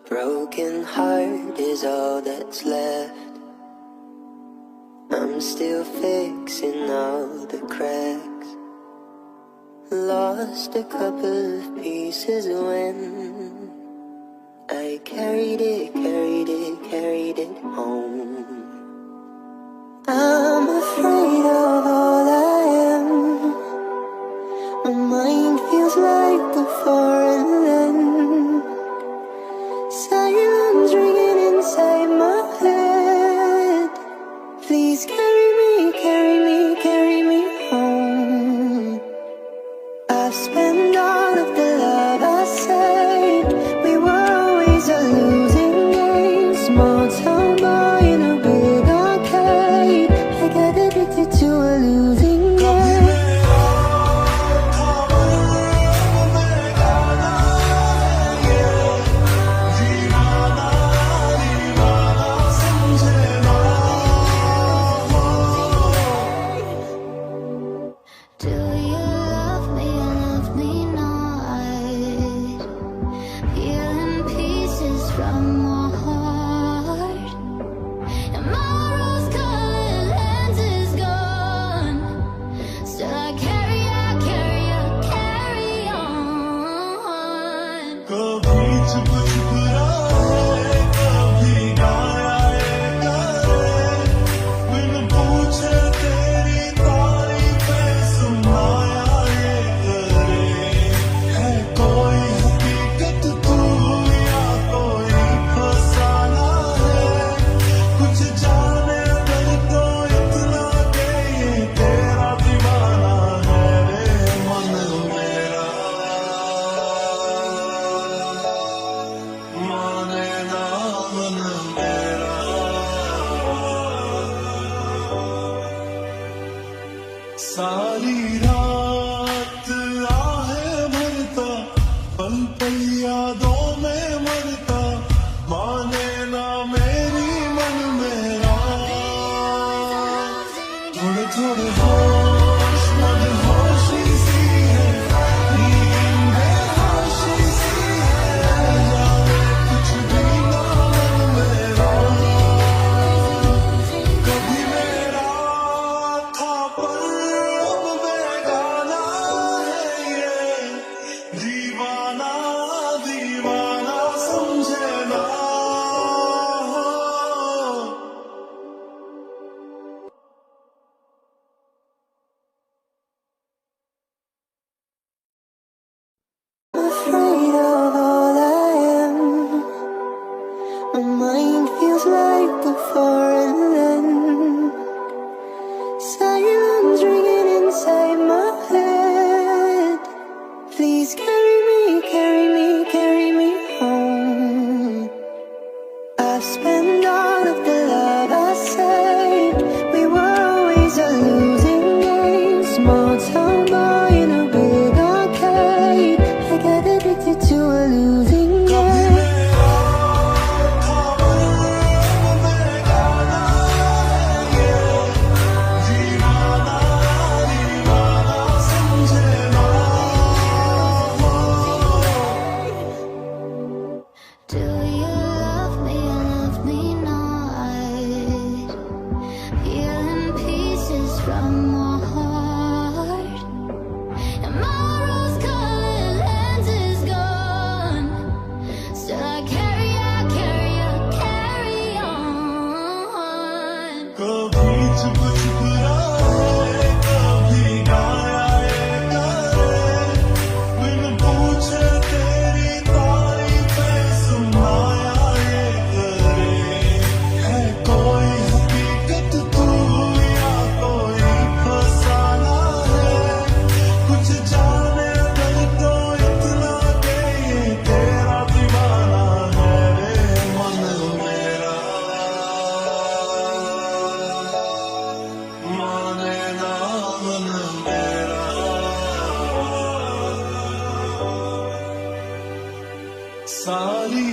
broken heart is all that's left. I'm still fixing all the cracks. Lost a couple of pieces when I carried it home. I'm afraid of all I am. My mind feels like a foreign land. Silence ringing inside my head. Please carry me home. I've spent all of the love I saved. We were always a losing game. Small town boy in a big arcade. I got addicted to a losing game. सारी रात आहें भरता, पल पल यादों में मरता, माने ना मेरी मन मेरा। थोड़े थोड़े होश मदहोशी सी है, नींद बेहोशी सी है, जाने कुछ भी ना मन मेरा। कभी मेरा था पर दीवाना दीवाना समझे ना। Afraid of all I am. My mind feels like a foreign land. Silence ringing inside my head. Please carry me home. I've spent all of the love I saved. We were always a losing game. Small town boy in a big arcade. I got addicted to a losing game. सारी